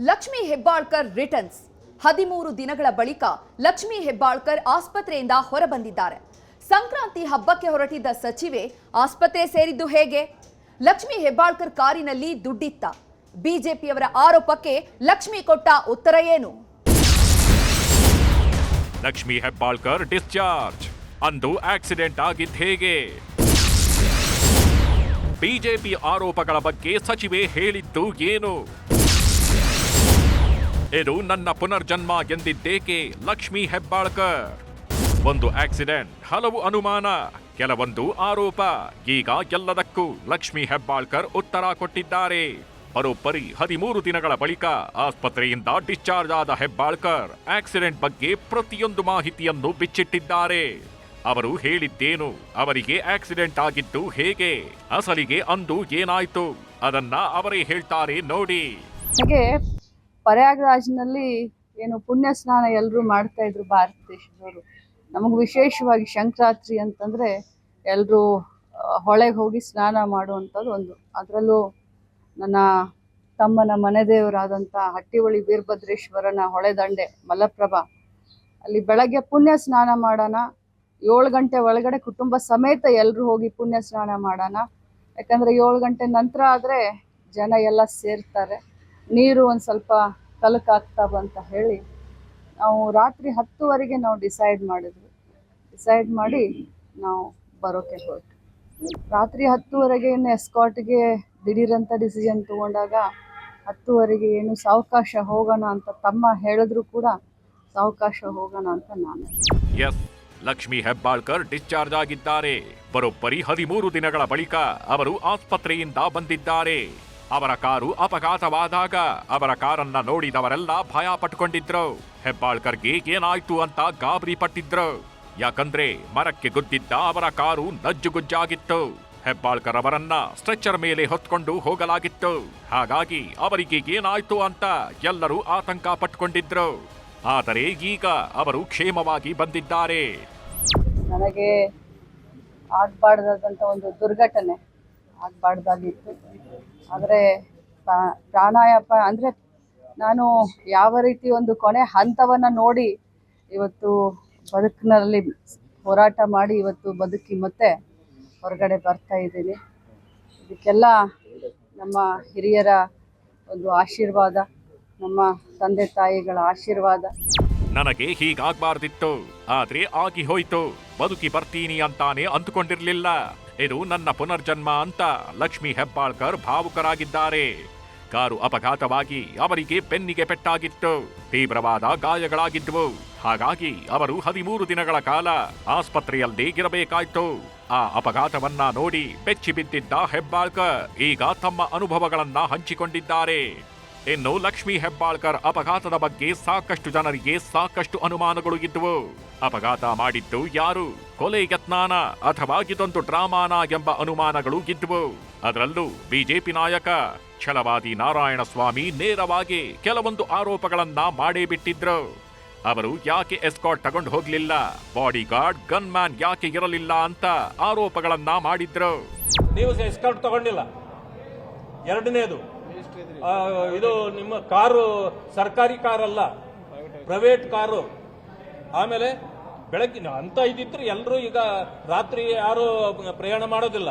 Lakshmi Hebbalkar returns 13 ದಿನಗಳ ಬಳಿಕ ಲಕ್ಷ್ಮಿ ಹೆಬ್ಬಾಳ್ಕರ್ ಆಸ್ಪತ್ರೆಯಿಂದ ಹೊರಬಂದಿದ್ದಾರೆ. ಸಂಕ್ರಾಂತಿ ಹಬ್ಬಕ್ಕೆ ಹೊರಟಿದ್ದ ಸಚಿವೆ ಆಸ್ಪತ್ರೆ ಸೇರಿದ್ದು ಹೇಗೆ? ಲಕ್ಷ್ಮಿ ಹೆಬ್ಬಾಳ್ಕರ್ ಕಾರಿನಲ್ಲಿ ದುಡ್ಡಿತ್ತ? ಬಿಜೆಪಿಯವರ ಆರೋಪಕ್ಕೆ ಲಕ್ಷ್ಮಿ ಕೊಟ್ಟ ಉತ್ತರ ಏನು? ಲಕ್ಷ್ಮಿ ಹೆಬ್ಬಾಳ್ಕರ್ ಡಿಸ್ಚಾರ್ಜ್, ಅಂದು ಆಕ್ಸಿಡೆಂಟ್ ಆಗಿದ್ದು ಹೇಗೆ? ಬಿಜೆಪಿ ಆರೋಪಗಳ ಬಗ್ಗೆ ಸಚಿವೆ ಹೇಳಿದ್ದು ಏನು? ಇದು ನನ್ನ ಪುನರ್ಜನ್ಮ ಎಂದಿದ್ದೇಕೆ ಲಕ್ಷ್ಮಿ ಹೆಬ್ಬಾಳ್ಕರ್? ಒಂದು ಆಕ್ಸಿಡೆಂಟ್, ಹಲವು ಅನುಮಾನ, ಕೆಲವೊಂದು ಆರೋಪ. ಈಗ ಎಲ್ಲದಕ್ಕೂ ಲಕ್ಷ್ಮಿ ಹೆಬ್ಬಾಳ್ಕರ್ ಉತ್ತರ ಕೊಟ್ಟಿದ್ದಾರೆ. ಬರೋಬ್ಬರಿ 13 ದಿನಗಳ ಬಳಿಕ ಆಸ್ಪತ್ರೆಯಿಂದ ಡಿಸ್ಚಾರ್ಜ್ ಆದ ಹೆಬ್ಬಾಳ್ಕರ್ ಆಕ್ಸಿಡೆಂಟ್ ಬಗ್ಗೆ ಪ್ರತಿಯೊಂದು ಮಾಹಿತಿಯನ್ನು ಬಿಚ್ಚಿಟ್ಟಿದ್ದಾರೆ. ಅವರು ಹೇಳಿದ್ದೇನು? ಅವರಿಗೆ ಆಕ್ಸಿಡೆಂಟ್ ಆಗಿದ್ದು ಹೇಗೆ? ಅಸಲಿಗೆ ಅಂದು ಏನಾಯ್ತು? ಅದನ್ನ ಅವರೇ ಹೇಳ್ತಾರೆ ನೋಡಿ. ಪ್ರಯಾಗ್ರಾಜ್ನಲ್ಲಿ ಏನು ಪುಣ್ಯ ಸ್ನಾನ ಎಲ್ಲರೂ ಮಾಡ್ತಾ ಇದ್ರು ಭಾರತ ದೇಶದವರು. ನಮಗೆ ವಿಶೇಷವಾಗಿ ಸಂಕ್ರಾಂತಿ ಅಂತಂದರೆ ಎಲ್ಲರೂ ಹೊಳೆಗೆ ಹೋಗಿ ಸ್ನಾನ ಮಾಡುವಂಥದ್ದು ಒಂದು. ಅದರಲ್ಲೂ ನನ್ನ ತಮ್ಮನ ಮನೆ ದೇವರಾದಂಥ ಹಟ್ಟಿಹೊಳಿ ವೀರಭದ್ರೇಶ್ವರನ ಹೊಳೆದಂಡೆ ಮಲಪ್ರಭಾ, ಅಲ್ಲಿ ಬೆಳಗ್ಗೆ ಪುಣ್ಯ ಸ್ನಾನ ಮಾಡೋಣ, 7 ಗಂಟೆ ಒಳಗಡೆ ಕುಟುಂಬ ಸಮೇತ ಎಲ್ಲರೂ ಹೋಗಿ ಪುಣ್ಯ ಸ್ನಾನ ಮಾಡೋಣ. ಯಾಕಂದರೆ 7 ಗಂಟೆ ನಂತರ ಆದರೆ ಜನ ಎಲ್ಲ ಸೇರ್ತಾರೆ, ನೀರು ಒಂದು ಸ್ವಲ್ಪ ಕಲಕಾಗ್ತಾವ ಅಂತ ಹೇಳಿ ನಾವು ರಾತ್ರಿ 10ವರೆಗೆ ನಾವು ಡಿಸೈಡ್ ಮಾಡಿ ನಾವು ಬರೋಕ್ಕೆ ಹೊರಟು. ರಾತ್ರಿ 10ವರೆಗೆ ಇನ್ನು ಎಸ್ಕಾಟ್ಗೆ ದಿಢೀರಂತ ಡಿಸಿಷನ್ ತೊಗೊಂಡಾಗ 10ವರೆಗೆ ಏನು ಸಾವಕಾಶ ಹೋಗೋಣ ಅಂತ ತಮ್ಮ ಹೇಳಿದ್ರು ಕೂಡ ಸಾವಕಾಶ ಹೋಗೋಣ ಅಂತ ನಾನು. ಎಸ್, ಲಕ್ಷ್ಮಿ ಹೆಬ್ಬಾಳ್ಕರ್ ಡಿಸ್ಚಾರ್ಜ್ ಆಗಿದ್ದಾರೆ. ಬರೋಬ್ಬರಿ 13 ದಿನಗಳ ಬಳಿಕ ಅವರು ಆಸ್ಪತ್ರೆಯಿಂದ ಬಂದಿದ್ದಾರೆ. ಅವರ ಕಾರು ಅಪಘಾತವಾದಾಗ ಅವರ ಕಾರನ್ನ ನೋಡಿದವರೆಲ್ಲ ಭಯ ಪಟ್ಕೊಂಡಿದ್ರು. ಹೆಬ್ಬಾಳ್ಕರ್ಗೆ ಏನಾಯ್ತು ಅಂತ ಗಾಬರಿ ಪಟ್ಟಿದ್ರು. ಯಾಕಂದ್ರೆ ಮರಕ್ಕೆ ಗುದ್ದಿದ್ದ ಅವರ ಕಾರು ನಜ್ಜುಗುಜ್ಜಾಗಿತ್ತು. ಹೆಬ್ಬಾಳ್ಕರ್ ಅವರನ್ನ ಸ್ಟ್ರೆಚರ್ ಮೇಲೆ ಹೊತ್ಕೊಂಡು ಹೋಗಲಾಗಿತ್ತು. ಹಾಗಾಗಿ ಅವರಿಗೆ ಏನಾಯ್ತು ಅಂತ ಎಲ್ಲರೂ ಆತಂಕ ಪಟ್ಕೊಂಡಿದ್ರು. ಆದರೆ ಈಗ ಅವರು ಕ್ಷೇಮವಾಗಿ ಬಂದಿದ್ದಾರೆ. ನನಗೆ ಆಗ್ಬಾರ್ದಂತ ಒಂದು ದುರ್ಘಟನೆ ಆಗ್ಬಾರ್ದಾಗಿತ್ತು. ಆದರೆ ಪ್ರಾಣಾಯಾಮ ಅಂದರೆ ನಾನು ಯಾವ ರೀತಿ ಒಂದು ಕೊನೆ ಹಂತವನ್ನು ನೋಡಿ ಇವತ್ತು ಬದುಕಿನಲ್ಲಿ ಹೋರಾಟ ಮಾಡಿ ಇವತ್ತು ಬದುಕಿ ಮತ್ತೆ ಹೊರಗಡೆ ಬರ್ತಾ ಇದ್ದೀನಿ. ಇದಕ್ಕೆಲ್ಲ ನಮ್ಮ ಹಿರಿಯರ ಒಂದು ಆಶೀರ್ವಾದ, ನಮ್ಮ ತಂದೆ ತಾಯಿಗಳ ಆಶೀರ್ವಾದ. ನನಗೆ ಹೀಗಾಗ್ಬಾರ್ದಿತ್ತು, ಆದ್ರೆ ಆಗಿ ಹೋಯ್ತು. ಬದುಕಿ ಬರ್ತೀನಿ ಅಂತಾನೆ ಅಂದುಕೊಂಡಿರ್ಲಿಲ್ಲ. ಇದು ನನ್ನ ಪುನರ್ಜನ್ಮ ಅಂತ ಲಕ್ಷ್ಮಿ ಹೆಬ್ಬಾಳ್ಕರ್ ಭಾವುಕರಾಗಿದ್ದಾರೆ. ಕಾರು ಅಪಘಾತವಾಗಿ ಅವರಿಗೆ ಬೆನ್ನಿಗೆ ಪೆಟ್ಟಾಗಿತ್ತು, ತೀವ್ರವಾದ ಗಾಯಗಳಾಗಿದ್ವು. ಹಾಗಾಗಿ ಅವರು 13 ದಿನಗಳ ಕಾಲ ಆಸ್ಪತ್ರೆಯಲ್ಲೇ ಇರಬೇಕಾಯ್ತು. ಆ ಅಪಘಾತವನ್ನ ನೋಡಿ ಬೆಚ್ಚಿ ಬಿದ್ದಿದ್ದ ಹೆಬ್ಬಾಳ್ಕರ್ ಈಗ ತಮ್ಮ ಅನುಭವಗಳನ್ನ ಹಂಚಿಕೊಂಡಿದ್ದಾರೆ. ಇನ್ನು ಲಕ್ಷ್ಮಿ ಹೆಬ್ಬಾಳ್ಕರ್ ಅಪಘಾತದ ಬಗ್ಗೆ ಸಾಕಷ್ಟು ಜನರಿಗೆ ಸಾಕಷ್ಟು ಅನುಮಾನಗಳು ಇದ್ವು. ಅಪಘಾತ ಮಾಡಿದ್ದು ಯಾರು? ಕೊಲೆ ಯತ್ನಾನ ಅಥವಾ ಇದೊಂದು ಡ್ರಾಮಾನ ಎಂಬ ಅನುಮಾನಗಳು ಇದ್ವು. ಅದರಲ್ಲೂ ಬಿಜೆಪಿ ನಾಯಕ ಛಲವಾದಿ ನಾರಾಯಣಸ್ವಾಮಿ ನೇರವಾಗಿ ಕೆಲವೊಂದು ಆರೋಪಗಳನ್ನ ಮಾಡೇ ಬಿಟ್ಟಿದ್ರು. ಅವರು ಯಾಕೆ ಎಸ್ಕಾಟ್ ತಗೊಂಡು ಹೋಗ್ಲಿಲ್ಲ, ಬಾಡಿ ಗಾರ್ಡ್ ಗನ್ ಮ್ಯಾನ್ ಯಾಕೆ ಇರಲಿಲ್ಲ ಅಂತ ಆರೋಪಗಳನ್ನ ಮಾಡಿದ್ರು. ನೀವು ಎಸ್ಕಾಟ್ ತಗೊಂಡಿಲ್ಲ. ಎರಡನೇದು, ಇದು ನಿಮ್ಮ ಕಾರು ಸರ್ಕಾರಿ ಕಾರ್ ಅಲ್ಲ, ಪ್ರೈವೇಟ್ ಕಾರು. ಆಮೇಲೆ ಬೆಳಗ್ಗೆ ಅಂತ ಇದ್ದಿದ್ರು ಎಲ್ಲರೂ ಈಗ ರಾತ್ರಿ ಯಾರು ಪ್ರಯಾಣ ಮಾಡೋದಿಲ್ಲ.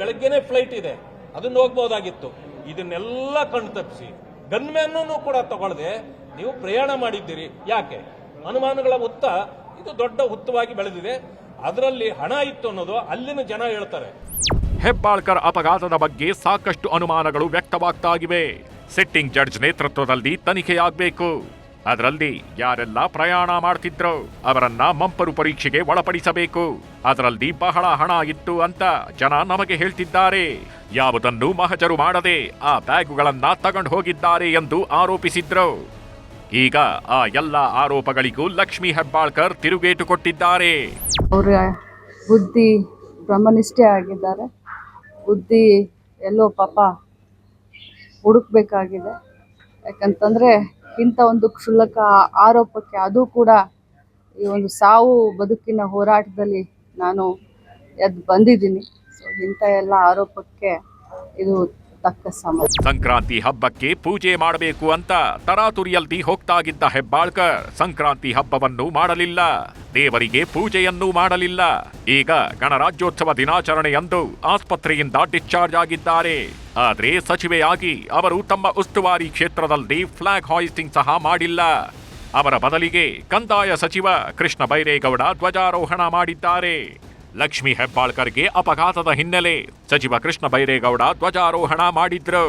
ಬೆಳಗ್ಗೆನೆ ಫ್ಲೈಟ್ ಇದೆ, ಅದನ್ನ ಹೋಗ್ಬೋದಾಗಿತ್ತು. ಇದನ್ನೆಲ್ಲ ಕಣ್ಣು ತಪ್ಪಿಸಿ ಗನ್ಮ್ಯಾನ್ ಕೂಡ ತಗೊಳ್ಳದೆ ನೀವು ಪ್ರಯಾಣ ಮಾಡಿದ್ದೀರಿ. ಯಾಕೆ? ಅನುಮಾನಗಳ ಹುತ್ತ ಇದು ದೊಡ್ಡ ಹುತ್ತವಾಗಿ ಬೆಳೆದಿದೆ. ಅದರಲ್ಲಿ ಹಣ ಇತ್ತು ಅನ್ನೋದು ಅಲ್ಲಿನ ಜನ ಹೇಳ್ತಾರೆ. ಹೆಬ್ಬಾಳ್ಕರ್ ಅಪಘಾತದ ಬಗ್ಗೆ ಸಾಕಷ್ಟು ಅನುಮಾನಗಳು ವ್ಯಕ್ತವಾಗ್ತಾ ಇವೆ. ಸಿಟ್ಟಿಂಗ್ ಜಡ್ಜ್ ನೇತೃತ್ವದಲ್ಲಿ ತನಿಖೆಯಾಗಬೇಕು. ಅದರಲ್ಲಿ ಯಾರೆಲ್ಲ ಪ್ರಯಾಣ ಮಾಡ್ತಿದ್ರು ಅವರನ್ನ ಮಂಪರು ಪರೀಕ್ಷೆಗೆ ಒಳಪಡಿಸಬೇಕು. ಅದರಲ್ಲಿ ಬಹಳ ಹಣ ಇತ್ತು ಅಂತ ಜನ ನಮಗೆ ಹೇಳ್ತಿದ್ದಾರೆ. ಯಾವುದನ್ನು ಮಹಜರು ಮಾಡದೆ ಆ ಬ್ಯಾಗುಗಳನ್ನ ತಗೊಂಡು ಹೋಗಿದ್ದಾರೆ ಎಂದು ಆರೋಪಿಸಿದ್ರು. ಈಗ ಆ ಎಲ್ಲ ಆರೋಪಗಳಿಗೂ ಲಕ್ಷ್ಮಿ ಹೆಬ್ಬಾಳ್ಕರ್ ತಿರುಗೇಟು ಕೊಟ್ಟಿದ್ದಾರೆ. ಅವರ ಬುದ್ಧಿ ಬ್ರಹ್ಮನಿಷ್ಠೆ ಆಗಿದ್ದಾರೆ. ಬುದ್ಧಿ ಎಲ್ಲೋ ಪಾಪ ಹುಡುಕ್ಬೇಕಾಗಿದೆ. ಯಾಕಂತಂದರೆ ಇಂಥ ಒಂದು ಕ್ಷುಲ್ಲಕ ಆರೋಪಕ್ಕೆ, ಅದು ಕೂಡ ಈ ಒಂದು ಸಾವು ಬದುಕಿನ ಹೋರಾಟದಲ್ಲಿ ನಾನು ಎದ್ದು ಬಂದಿದ್ದೀನಿ. ಸೊ ಇಂಥ ಎಲ್ಲ ಆರೋಪಕ್ಕೆ ಇದು ತಕ್ಕ ಸಮಯ. ಸಂಕ್ರಾಂತಿ ಹಬ್ಬಕ್ಕೆ ಪೂಜೆ ಮಾಡಬೇಕು ಅಂತ ತರಾತುರಿಯಲ್ದಿ ಹೋಗ್ತಾಗಿದ್ದ ಹೆಬ್ಬಾಳ್ಕರ್ ಸಂಕ್ರಾಂತಿ ಹಬ್ಬವನ್ನು ಮಾಡಲಿಲ್ಲ, ದೇವರಿಗೆ ಪೂಜೆಯನ್ನೂ ಮಾಡಲಿಲ್ಲ. ಈಗ ಗಣರಾಜ್ಯೋತ್ಸವ ದಿನಾಚರಣೆಯಂದು ಆಸ್ಪತ್ರೆಯಿಂದ ಡಿಸ್ಚಾರ್ಜ್ ಆಗಿದ್ದಾರೆ. ಆದ್ರೆ ಸಚಿವೆಯಾಗಿ ಅವರು ತಮ್ಮ ಉಸ್ತುವಾರಿ ಕ್ಷೇತ್ರದಲ್ಲಿ ಫ್ಲಾಗ್ ಹಾಯಿಸ್ಟಿಂಗ್ ಸಹ ಮಾಡಿಲ್ಲ. ಅವರ ಬದಲಿಗೆ ಕಂದಾಯ ಸಚಿವ ಕೃಷ್ಣ ಬೈರೇಗೌಡ ಧ್ವಜಾರೋಹಣ ಮಾಡಿದ್ದಾರೆ. ಲಕ್ಷ್ಮೀ ಹೆಬ್ಬಾಳ್ಕರ್ಗೆ ಅಪಘಾತದ ಹಿನ್ನೆಲೆ ಸಚಿವ ಕೃಷ್ಣ ಬೈರೇಗೌಡ ಧ್ವಜಾರೋಹಣ ಮಾಡಿದ್ರು.